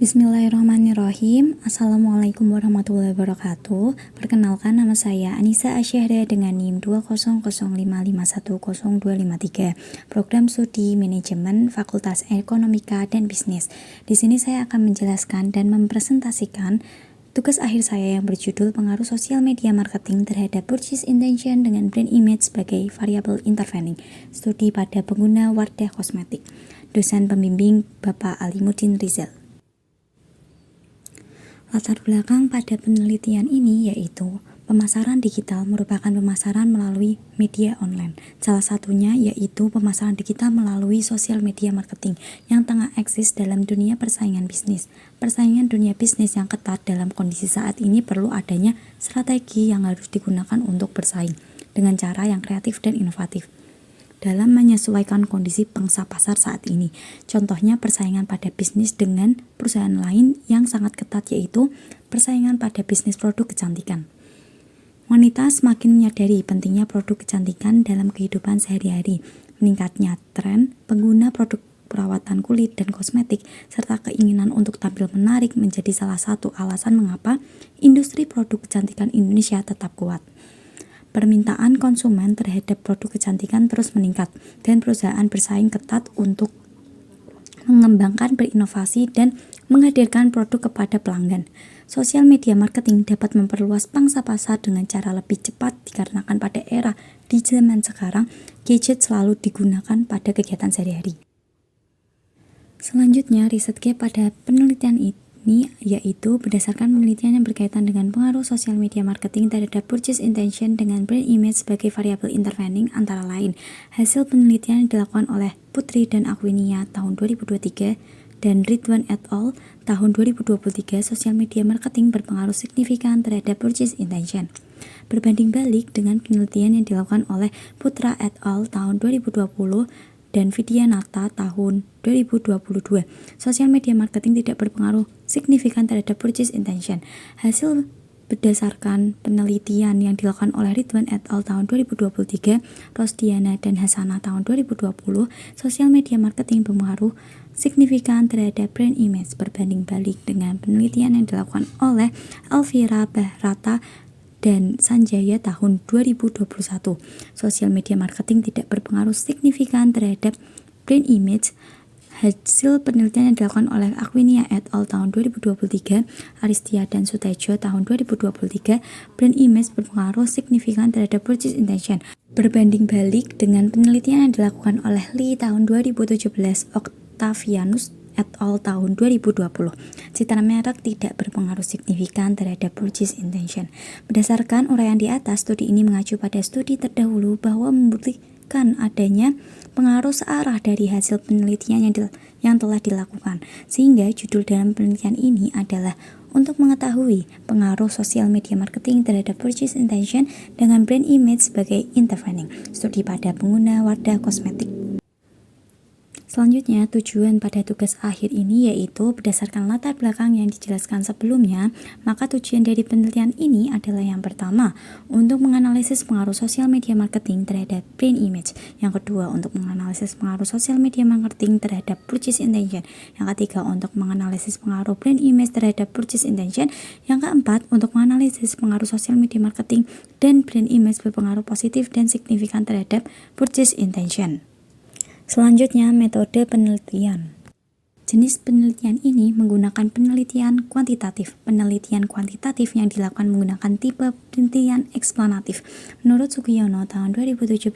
Bismillahirrahmanirrahim. Assalamualaikum warahmatullahi wabarakatuh. Perkenalkan, nama saya Anissa Asyahra dengan NIM 20055102553, Program Studi Manajemen Fakultas Ekonomika dan Bisnis. Di sini saya akan menjelaskan dan mempresentasikan tugas akhir saya yang berjudul Pengaruh Sosial Media Marketing terhadap Purchase Intention dengan Brand Image sebagai Variable Intervening, studi pada pengguna Wardah Kosmetik. Dosen pembimbing Bapak Alimuddin Rizal. Latar belakang pada penelitian ini yaitu pemasaran digital merupakan pemasaran melalui media online. Salah satunya yaitu pemasaran digital melalui sosial media marketing yang tengah eksis dalam dunia persaingan bisnis. Persaingan dunia bisnis yang ketat dalam kondisi saat ini perlu adanya strategi yang harus digunakan untuk bersaing dengan cara yang kreatif dan inovatif dalam menyesuaikan kondisi pangsa pasar saat ini. Contohnya persaingan pada bisnis dengan perusahaan lain yang sangat ketat, yaitu persaingan pada bisnis produk kecantikan. Wanita semakin menyadari pentingnya produk kecantikan dalam kehidupan sehari-hari. Meningkatnya tren pengguna produk perawatan kulit dan kosmetik serta keinginan untuk tampil menarik menjadi salah satu alasan mengapa industri produk kecantikan Indonesia tetap kuat. Permintaan konsumen terhadap produk kecantikan terus meningkat dan perusahaan bersaing ketat untuk mengembangkan, berinovasi, dan menghadirkan produk kepada pelanggan. Sosial media marketing dapat memperluas pangsa pasar dengan cara lebih cepat dikarenakan pada era di zaman sekarang, gadget selalu digunakan pada kegiatan sehari-hari. Selanjutnya, riset gap pada penelitian ini yaitu berdasarkan penelitian yang berkaitan dengan pengaruh sosial media marketing terhadap purchase intention dengan brand image sebagai variabel intervening antara lain. Hasil penelitian yang dilakukan oleh Putri dan Akwinia tahun 2023 dan Ridwan et al. Tahun 2023, sosial media marketing berpengaruh signifikan terhadap purchase intention. Berbanding balik dengan penelitian yang dilakukan oleh Putra et al. Tahun 2020 dan Vidyanata tahun 2022, sosial media marketing tidak berpengaruh signifikan terhadap purchase intention. Hasil berdasarkan penelitian yang dilakukan oleh Ridwan et al. Tahun 2023, Rosdiana dan Hasanah tahun 2020, sosial media marketing berpengaruh signifikan terhadap brand image. Berbanding balik dengan penelitian yang dilakukan oleh Elvira Bahrata dan Sanjaya tahun 2021, sosial media marketing tidak berpengaruh signifikan terhadap brand image. Hasil penelitian yang dilakukan oleh Akwinia et al. Tahun 2023, Aristia dan Sutejo tahun 2023, brand image berpengaruh signifikan terhadap purchase intention. Berbanding balik dengan penelitian yang dilakukan oleh Lee tahun 2017, Octavianus et al. Tahun 2020, citra merek tidak berpengaruh signifikan terhadap purchase intention. Berdasarkan uraian di atas, studi ini mengacu pada studi terdahulu bahwa membuktikan adanya pengaruh searah dari hasil penelitian yang telah dilakukan, sehingga judul dalam penelitian ini adalah untuk mengetahui pengaruh sosial media marketing terhadap purchase intention dengan brand image sebagai intervening, studi pada pengguna Wardah Kosmetik. Selanjutnya, tujuan pada tugas akhir ini yaitu berdasarkan latar belakang yang dijelaskan sebelumnya, maka tujuan dari penelitian ini adalah yang pertama, untuk menganalisis pengaruh sosial media marketing terhadap brand image. Yang kedua, untuk menganalisis pengaruh sosial media marketing terhadap purchase intention. Yang ketiga, untuk menganalisis pengaruh brand image terhadap purchase intention. Yang keempat, untuk menganalisis pengaruh sosial media marketing dan brand image berpengaruh positif dan signifikan terhadap purchase intention. Selanjutnya, metode penelitian. Jenis penelitian ini menggunakan penelitian kuantitatif. Penelitian kuantitatif yang dilakukan menggunakan tipe penelitian eksplanatif. Menurut Sugiono tahun 2017,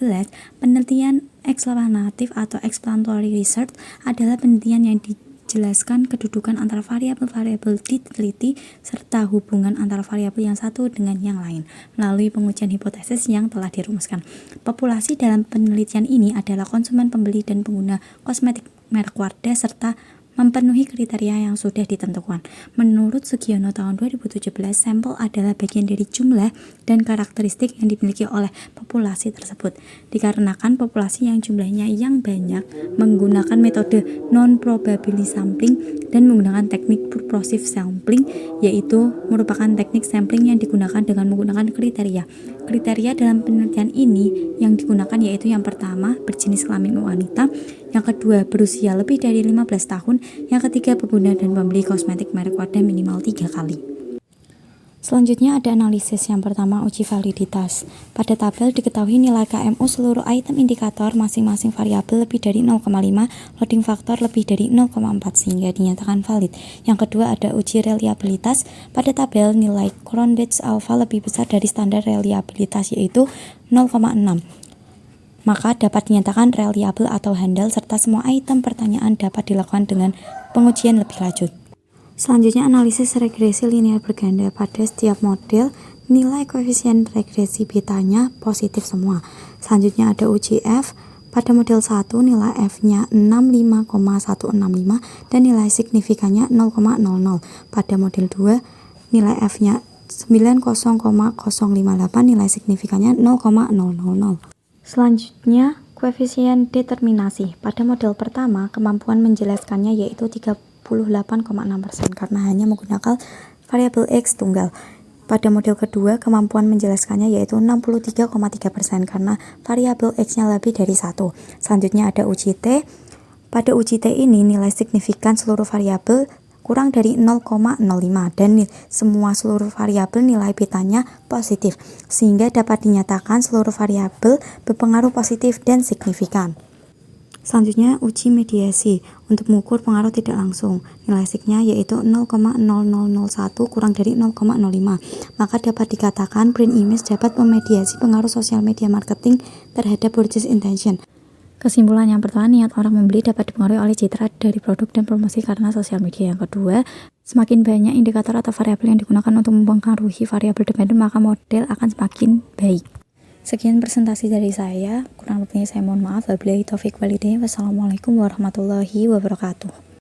penelitian eksplanatif atau explanatory research adalah penelitian yang dijelaskan kedudukan antara variabel-variabel diteliti serta hubungan antara variabel yang satu dengan yang lain melalui pengujian hipotesis yang telah dirumuskan. Populasi dalam penelitian ini adalah konsumen, pembeli, dan pengguna kosmetik merek Wardah serta memenuhi kriteria yang sudah ditentukan. Menurut Sugiono tahun 2017, sampel adalah bagian dari jumlah dan karakteristik yang dimiliki oleh populasi tersebut. Dikarenakan populasi yang jumlahnya yang banyak menggunakan metode non-probability sampling dan menggunakan teknik purposive sampling, yaitu merupakan teknik sampling yang digunakan dengan menggunakan kriteria. Kriteria dalam penelitian ini yang digunakan yaitu yang pertama, berjenis kelamin wanita, Yang kedua, berusia lebih dari 15 tahun. Yang ketiga, pengguna dan pembeli kosmetik merek Wardah minimal 3 kali. Selanjutnya ada analisis. Yang pertama, uji validitas. Pada tabel diketahui nilai KMU seluruh item indikator masing-masing variabel lebih dari 0,5, loading faktor lebih dari 0,4 sehingga dinyatakan valid. Yang kedua ada uji reliabilitas. Pada tabel nilai Cronbach alpha lebih besar dari standar reliabilitas yaitu 0,6. Maka dapat dinyatakan reliable atau handal serta semua item pertanyaan dapat dilakukan dengan pengujian lebih lanjut. Selanjutnya analisis regresi linear berganda. Pada setiap model nilai koefisien regresi betanya positif semua. Selanjutnya ada uji F. Pada model 1 nilai F-nya 65,165 dan nilai signifikannya 0,00. Pada model 2 nilai F-nya 90,058 nilai signifikannya 0,000. Selanjutnya koefisien determinasi. Pada model pertama kemampuan menjelaskannya yaitu 38,6% karena hanya menggunakan variabel X tunggal. Pada model kedua, kemampuan menjelaskannya yaitu 63,3% karena variabel X-nya lebih dari 1. Selanjutnya ada uji T. Pada uji T ini nilai signifikan seluruh variabel kurang dari 0,05 dan semua seluruh variabel nilai betanya positif sehingga dapat dinyatakan seluruh variabel berpengaruh positif dan signifikan. Selanjutnya uji mediasi untuk mengukur pengaruh tidak langsung. Nilai signya yaitu 0,0001 kurang dari 0,05. Maka dapat dikatakan brand image dapat memediasi pengaruh sosial media marketing terhadap purchase intention. Kesimpulan yang pertama, niat orang membeli dapat dipengaruhi oleh citra dari produk dan promosi karena sosial media. Yang kedua, semakin banyak indikator atau variabel yang digunakan untuk mempengaruhi variabel dependen, maka model akan semakin baik. Sekian presentasi dari saya, kurang lebihnya saya mohon maaf. Wabillahi taufik walhidayah. Wassalamualaikum warahmatullahi wabarakatuh.